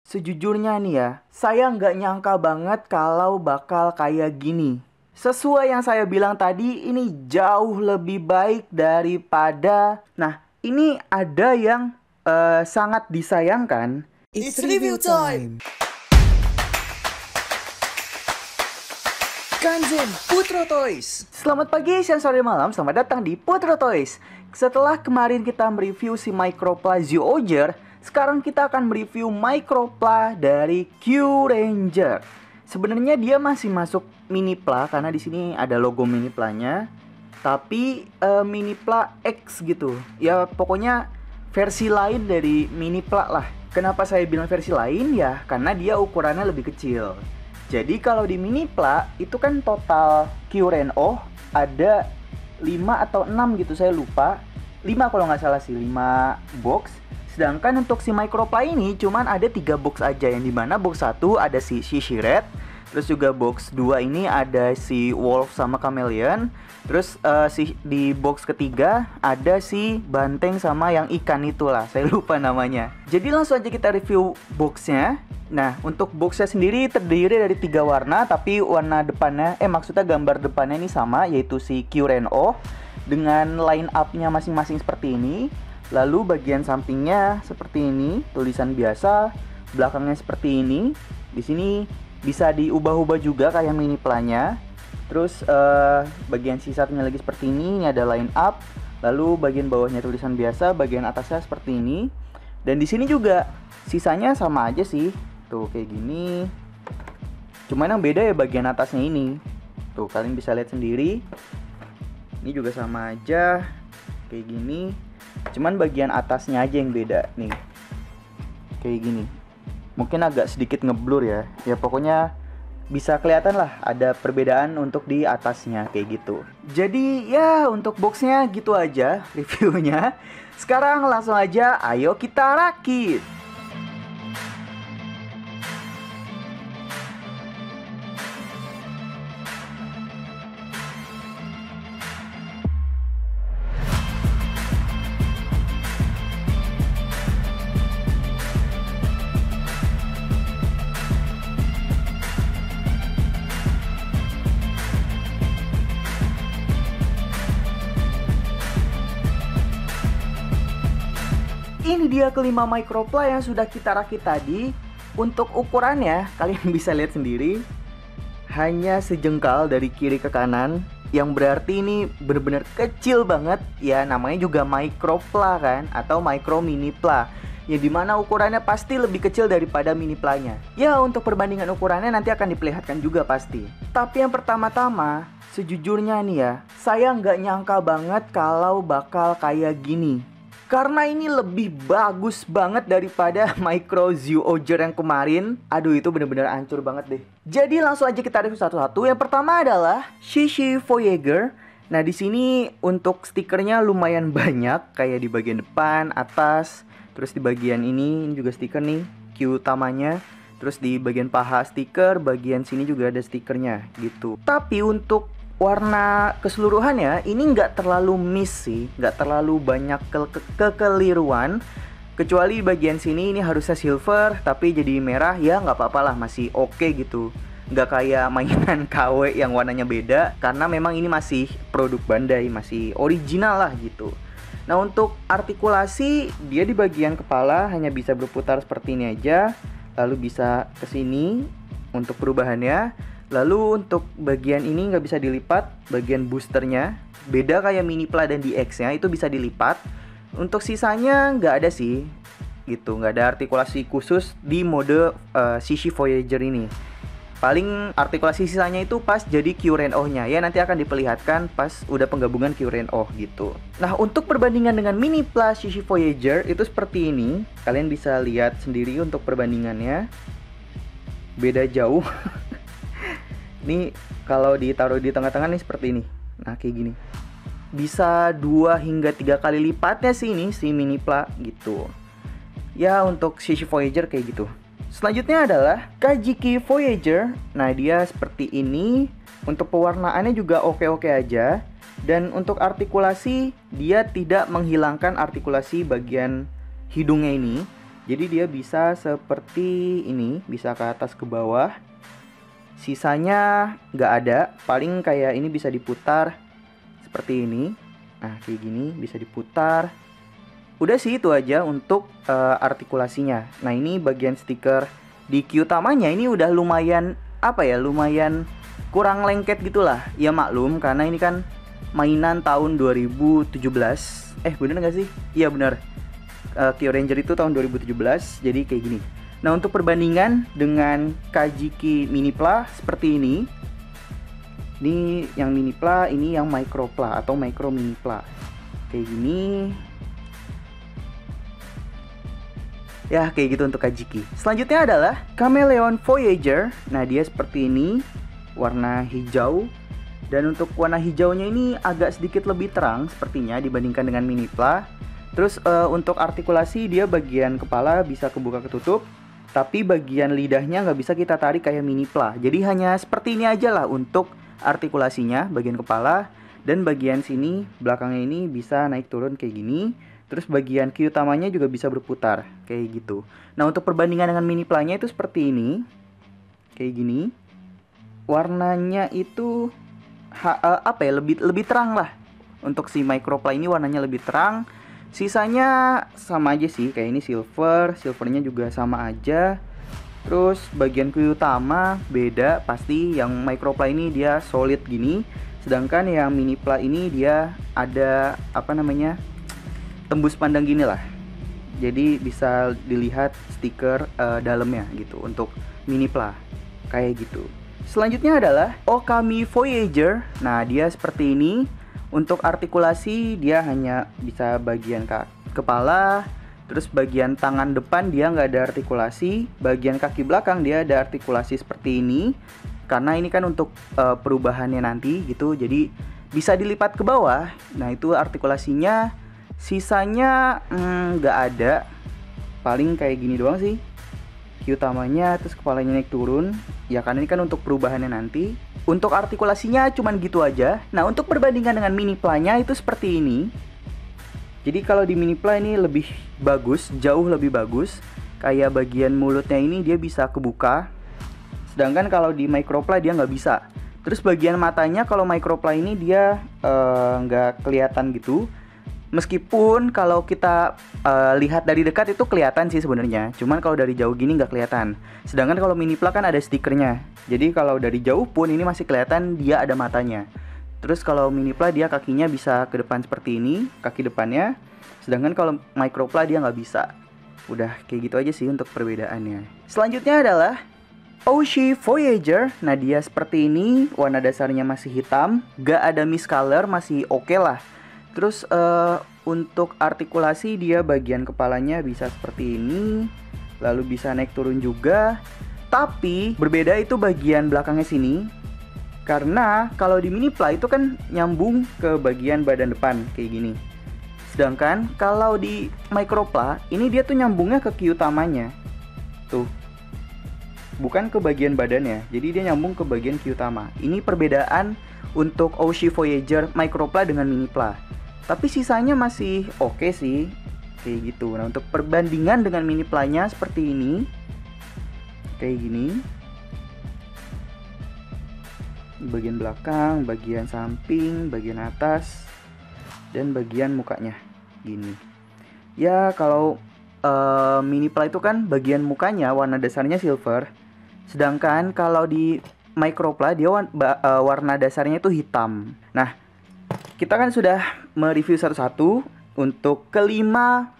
Sejujurnya nih ya, saya nggak nyangka banget kalau bakal kayak gini. Sesuai yang saya bilang tadi, ini jauh lebih baik daripada... Nah, ini ada yang sangat disayangkan. It's review time. Kanzen Putro Toys. Selamat pagi, siang, sore, malam. Selamat datang di Putro Toys. Setelah kemarin kita mereview si Micropla Zyuohger, sekarang kita akan mereview Micropla dari Kyuranger. Sebenarnya dia masih masuk Minipla karena di sini ada logo Miniplanya, tapi Minipla X gitu. Ya pokoknya versi lain dari Minipla lah. Kenapa saya bilang versi lain ya? Karena dia ukurannya lebih kecil. Jadi kalau di Minipla itu kan total Kyuren-Oh ada 5 atau 6 gitu, saya lupa. 5 kalau nggak salah sih, 5 box. Sedangkan untuk si Micropla ini cuman ada 3 box aja, yang dimana box 1 ada si Shishiret, terus juga box 2 ini ada si Wolf sama Chameleon, terus di box ketiga ada si Banteng sama yang ikan itulah, saya lupa namanya. Jadi langsung aja kita review boxnya. Nah, untuk boxnya sendiri terdiri dari 3 warna, tapi warna depannya, maksudnya gambar depannya ini sama, yaitu si Kyuren-Oh dengan line up-nya masing-masing seperti ini. Lalu bagian sampingnya seperti ini, tulisan biasa, belakangnya seperti ini. Di sini bisa diubah-ubah juga kayak Miniplanya. Terus bagian sisanya lagi seperti ini ada line up. Lalu bagian bawahnya tulisan biasa, bagian atasnya seperti ini. Dan di sini juga sisanya sama aja sih. Tuh kayak gini. Cuman yang beda ya bagian atasnya ini. Tuh kalian bisa lihat sendiri. Ini juga sama aja kayak gini. Cuman bagian atasnya aja yang beda nih. Kayak gini. Mungkin agak sedikit ngeblur ya. Ya pokoknya bisa kelihatan lah ada perbedaan untuk di atasnya kayak gitu. Jadi ya untuk boxnya gitu aja reviewnya. Sekarang langsung aja ayo kita rakit. Ini dia kelima Micropla yang sudah kita rakit tadi. Untuk ukurannya kalian bisa lihat sendiri, hanya sejengkal dari kiri ke kanan, yang berarti ini benar-benar kecil banget. Ya namanya juga Micropla kan, atau Micro Minipla, ya dimana ukurannya pasti lebih kecil daripada Miniplanya. Ya untuk perbandingan ukurannya nanti akan diperlihatkan juga pasti. Tapi yang pertama-tama, sejujurnya nih ya, saya nggak nyangka banget kalau bakal kayak gini. Karena ini lebih bagus banget daripada Micro Zyuohger yang kemarin. Aduh itu bener-bener hancur banget deh. Jadi langsung aja kita review satu-satu. Yang pertama adalah Shishi Voyager. Nah di sini untuk stikernya lumayan banyak, kayak di bagian depan, atas, terus di bagian ini juga stiker nih, Q utamanya. Terus di bagian paha stiker, bagian sini juga ada stikernya gitu. Tapi untuk warna keseluruhannya ini nggak terlalu miss sih, nggak terlalu banyak kekeliruan. Kecuali bagian sini ini harusnya silver tapi jadi merah, ya nggak apa-apa lah, masih oke gitu. Nggak kayak mainan KW yang warnanya beda, karena memang ini masih produk Bandai, masih original lah gitu. Nah untuk artikulasi, dia di bagian kepala hanya bisa berputar seperti ini aja, lalu bisa kesini untuk perubahannya. Lalu untuk bagian ini nggak bisa dilipat, bagian boosternya beda kayak Minipla dan DX nya itu bisa dilipat. Untuk sisanya nggak ada sih gitu, nggak ada artikulasi khusus di mode Shishi Voyager ini. Paling artikulasi sisanya itu pas jadi Kyuren-Oh nya, ya nanti akan diperlihatkan pas udah penggabungan Kyuren-Oh gitu. Nah untuk perbandingan dengan Minipla Shishi Voyager itu seperti ini. Kalian bisa lihat sendiri untuk perbandingannya, beda jauh. Ini kalau ditaruh di tengah-tengah nih seperti ini. Nah kayak gini. Bisa 2 hingga 3 kali lipatnya sih ini si Minipla gitu. Ya untuk Shishi Voyager kayak gitu. Selanjutnya adalah Kajiki Voyager. Nah dia seperti ini. Untuk pewarnaannya juga oke-oke aja. Dan untuk artikulasi, dia tidak menghilangkan artikulasi bagian hidungnya ini. Jadi dia bisa seperti ini, bisa ke atas ke bawah. Sisanya nggak ada, paling kayak ini bisa diputar seperti ini. Nah kayak gini bisa diputar. Udah sih itu aja untuk artikulasinya. Nah ini bagian stiker di Q utamanya ini udah lumayan lumayan kurang lengket gitulah. Ya maklum karena ini kan mainan tahun 2017. Bener nggak sih? Iya bener. Q Ranger itu tahun 2017. Jadi kayak gini. Nah untuk perbandingan dengan Kajiki Minipla seperti ini. Ini yang Minipla, ini yang Micropla atau Micro Minipla. Kayak gini. Ya kayak gitu untuk Kajiki. Selanjutnya adalah Chameleon Voyager. Nah dia seperti ini, warna hijau. Dan untuk warna hijaunya ini agak sedikit lebih terang sepertinya dibandingkan dengan Minipla. Terus untuk artikulasi dia bagian kepala bisa kebuka ketutup. Tapi bagian lidahnya nggak bisa kita tarik kayak Minipla. Jadi hanya seperti ini aja lah untuk artikulasinya, bagian kepala. Dan bagian sini, belakangnya ini bisa naik turun kayak gini. Terus bagian Q utamanya juga bisa berputar, kayak gitu. Nah untuk perbandingan dengan Miniplanya itu seperti ini. Kayak gini. Warnanya itu lebih terang lah. Untuk si Micropla ini warnanya lebih terang. Sisanya sama aja sih, kayak ini silvernya juga sama aja. Terus bagian Q utama beda pasti, yang Micropla ini dia solid gini, sedangkan yang Minipla ini dia ada tembus pandang gini lah. Jadi bisa dilihat stiker dalamnya gitu untuk Minipla kayak gitu. Selanjutnya adalah Okami Voyager. Nah dia seperti ini. Untuk artikulasi dia hanya bisa bagian kepala. Terus bagian tangan depan dia nggak ada artikulasi. Bagian kaki belakang dia ada artikulasi seperti ini. Karena ini kan untuk perubahannya nanti gitu. Jadi bisa dilipat ke bawah. Nah itu artikulasinya. Sisanya nggak ada. Paling kayak gini doang sih. Q utamanya terus kepalanya naik turun. Ya karena ini kan untuk perubahannya nanti. Untuk artikulasinya cuman gitu aja. Nah untuk perbandingan dengan Miniplanya itu seperti ini. Jadi kalau di Minipla ini lebih bagus, jauh lebih bagus. Kayak bagian mulutnya ini dia bisa kebuka. Sedangkan kalau di Micropla dia nggak bisa. Terus bagian matanya kalau Micropla ini dia nggak kelihatan gitu. Meskipun kalau kita lihat dari dekat itu kelihatan sih sebenarnya. Cuman kalau dari jauh gini nggak kelihatan. Sedangkan kalau Minipla kan ada stikernya. Jadi kalau dari jauh pun ini masih kelihatan dia ada matanya. Terus kalau Minipla dia kakinya bisa ke depan seperti ini, kaki depannya. Sedangkan kalau Micropla dia nggak bisa. Udah kayak gitu aja sih untuk perbedaannya. Selanjutnya adalah Oshi Voyager. Nah dia seperti ini, warna dasarnya masih hitam, gak ada miscolor, masih oke lah. Terus untuk artikulasi dia bagian kepalanya bisa seperti ini. Lalu bisa naik turun juga. Tapi berbeda itu bagian belakangnya sini. Karena kalau di Minipla itu kan nyambung ke bagian badan depan kayak gini. Sedangkan kalau di Micropla ini dia tuh nyambungnya ke Q utamanya. Tuh. Bukan ke bagian badannya. Jadi dia nyambung ke bagian Q utama. Ini perbedaan untuk Oshi Voyager Micropla dengan Minipla. Tapi sisanya masih oke sih. Kayak gitu. Nah untuk perbandingan dengan Miniplanya seperti ini. Kayak gini. Bagian belakang, bagian samping, bagian atas, dan bagian mukanya. Gini. Ya kalau Minipla itu kan bagian mukanya warna dasarnya silver. Sedangkan kalau di Micropla dia warna dasarnya itu hitam. Nah kita kan sudah mereview satu-satu untuk kelima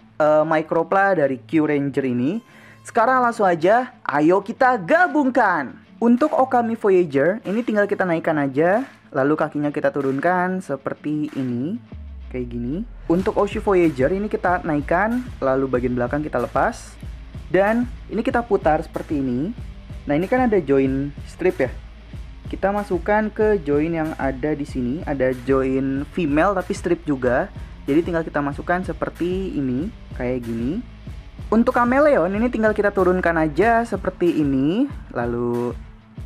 Micropla dari Q Ranger ini. Sekarang langsung aja, ayo kita gabungkan. Untuk Okami Voyager, ini tinggal kita naikkan aja. Lalu kakinya kita turunkan seperti ini. Kayak gini. Untuk Oshi Voyager ini kita naikkan, lalu bagian belakang kita lepas. Dan ini kita putar seperti ini. Nah ini kan ada join strip ya. Kita masukkan ke join yang ada di sini. Ada join female tapi strip juga. Jadi tinggal kita masukkan seperti ini, kayak gini. Untuk Chameleon ini tinggal kita turunkan aja seperti ini, lalu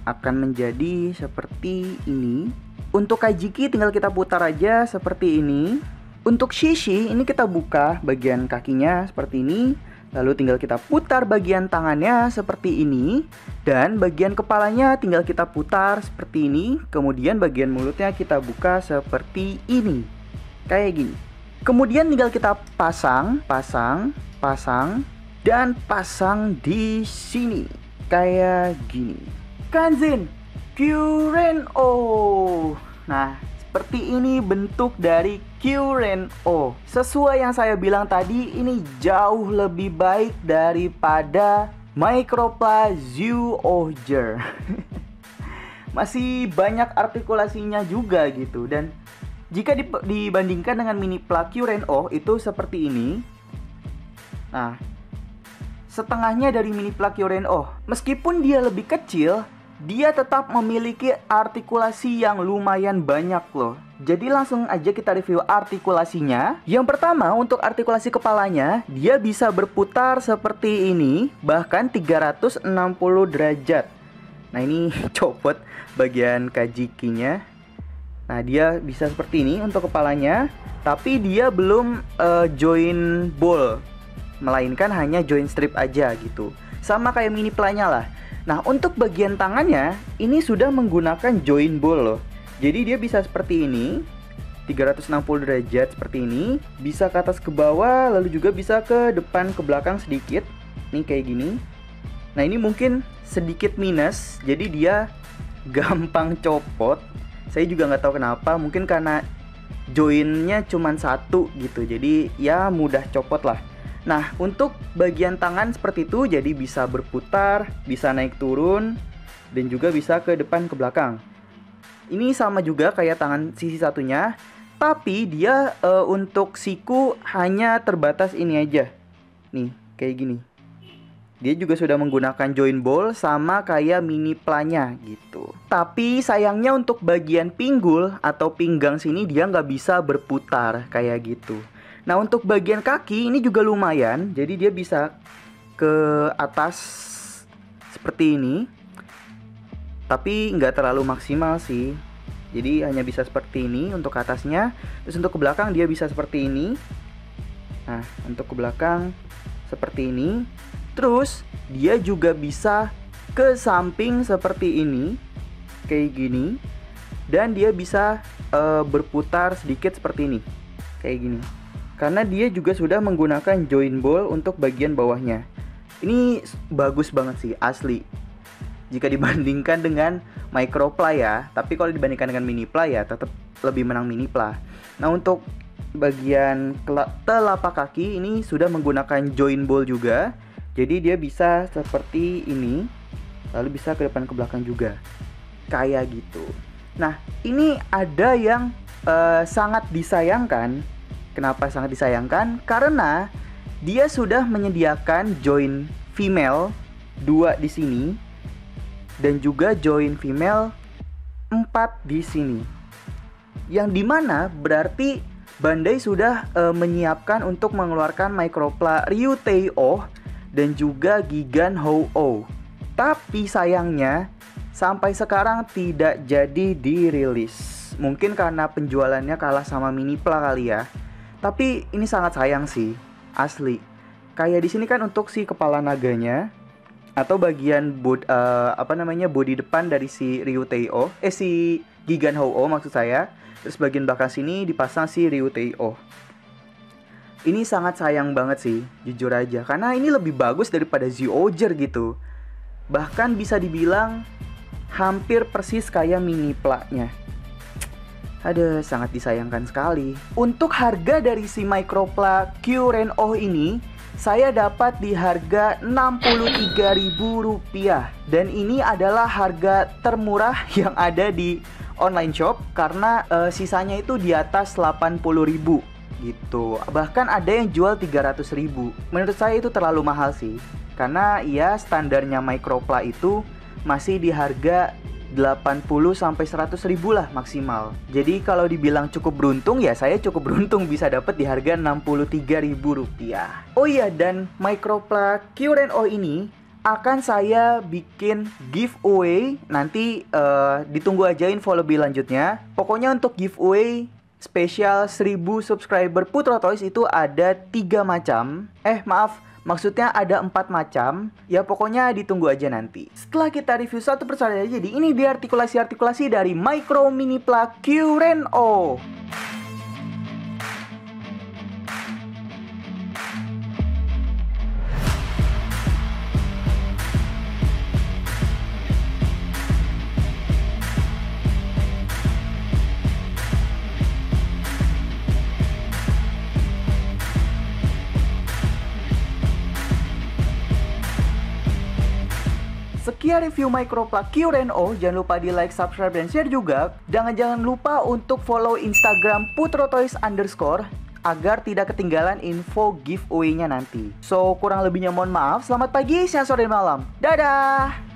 akan menjadi seperti ini. Untuk Kajiki tinggal kita putar aja seperti ini. Untuk Shishi ini kita buka bagian kakinya seperti ini. Lalu tinggal kita putar bagian tangannya seperti ini. Dan bagian kepalanya tinggal kita putar seperti ini. Kemudian bagian mulutnya kita buka seperti ini. Kayak gini. Kemudian tinggal kita pasang, dan pasang di sini. Kayak gini. Kanzen Q-Ren-O. Nah, seperti ini bentuk dari Q-Ren-O. Sesuai yang saya bilang tadi, ini jauh lebih baik daripada Micropla Zyuohger. Masih banyak artikulasinya juga gitu. Dan jika dibandingkan dengan Minipla Q-Ren-O itu seperti ini. Nah, setengahnya dari Minipla Q-Ren-O. Meskipun dia lebih kecil, dia tetap memiliki artikulasi yang lumayan banyak loh. Jadi langsung aja kita review artikulasinya. Yang pertama, untuk artikulasi kepalanya, dia bisa berputar seperti ini, bahkan 360 derajat. Nah, ini copot bagian kajikinya. Nah, dia bisa seperti ini untuk kepalanya, tapi dia belum join ball, melainkan hanya join strip aja gitu. Sama kayak Minipla-nya lah. Nah, untuk bagian tangannya, ini sudah menggunakan join ball loh. Jadi dia bisa seperti ini, 360 derajat seperti ini. Bisa ke atas ke bawah, lalu juga bisa ke depan ke belakang sedikit. Nih kayak gini. Nah, ini mungkin sedikit minus, jadi dia gampang copot. Saya juga nggak tahu kenapa, mungkin karena joinnya cuma satu gitu. Jadi ya mudah copot lah. Nah, untuk bagian tangan seperti itu, jadi bisa berputar, bisa naik turun, dan juga bisa ke depan ke belakang. Ini sama juga kayak tangan sisi satunya, tapi dia untuk siku hanya terbatas ini aja. Nih, kayak gini. Dia juga sudah menggunakan join ball sama kayak Minipla-nya gitu. Tapi sayangnya untuk bagian pinggul atau pinggang sini dia nggak bisa berputar kayak gitu. Nah, untuk bagian kaki ini juga lumayan. Jadi dia bisa ke atas seperti ini, tapi nggak terlalu maksimal sih. Jadi hanya bisa seperti ini untuk atasnya. Terus untuk ke belakang dia bisa seperti ini. Nah, untuk ke belakang seperti ini. Terus dia juga bisa ke samping seperti ini, kayak gini. Dan dia bisa berputar sedikit seperti ini, kayak gini. Karena dia juga sudah menggunakan join ball untuk bagian bawahnya. Ini bagus banget sih, asli. Jika dibandingkan dengan Micropla ya. Tapi kalau dibandingkan dengan Minipla ya tetap lebih menang Minipla. Nah, untuk bagian telapak kaki ini sudah menggunakan join ball juga. Jadi dia bisa seperti ini, lalu bisa ke depan ke belakang juga, kayak gitu. Nah, ini ada yang sangat disayangkan. Kenapa sangat disayangkan? Karena dia sudah menyediakan join female 2 di sini dan juga join female 4 di sini. Yang dimana berarti Bandai sudah menyiapkan untuk mengeluarkan Micropla Ryutei-Oh dan juga Gigan Hou-Oh. Tapi sayangnya sampai sekarang tidak jadi dirilis. Mungkin karena penjualannya kalah sama Minipla kali ya. Tapi ini sangat sayang sih, asli. Kayak di sini kan untuk si kepala naganya atau bagian body depan dari si Ryutei-Oh, si Gigan Hou-Oh maksud saya. Terus bagian belakang sini dipasang si Ryutei-Oh. Ini sangat sayang banget sih, jujur aja. Karena ini lebih bagus daripada Zyuohger gitu. Bahkan bisa dibilang hampir persis kayak Minipla-nya. Aduh, sangat disayangkan sekali. Untuk harga dari si Micropla Q-Ren-Oh ini, saya dapat di harga Rp63.000. Dan ini adalah harga termurah yang ada di online shop. Karena sisanya itu di atas Rp80.000 gitu. Bahkan ada yang jual Rp300.000. Menurut saya itu terlalu mahal sih. Karena ya standarnya Micropla itu masih di harga 80-100 ribu lah maksimal. Jadi kalau dibilang cukup beruntung ya saya cukup beruntung bisa dapat di harga Rp63.000. Oh iya, dan Micropla Q-Ren-Oh ini akan saya bikin giveaway. Nanti ditunggu aja info lebih lanjutnya. Pokoknya untuk giveaway spesial 1000 subscriber Putro Toys itu ada 3 macam. Maksudnya ada 4 macam. Ya pokoknya ditunggu aja nanti. Setelah kita review satu persatu, jadi ini dia artikulasi-artikulasi dari Micro Mini Plug Q-Ren-O. Sekian review Microplug Q-Ren-O. Jangan lupa di like, subscribe, dan share juga. Dan jangan lupa untuk follow Instagram putrotoys_ agar tidak ketinggalan info giveaway-nya nanti. So, kurang lebihnya mohon maaf. Selamat pagi, siang, sore, dan malam. Dadah!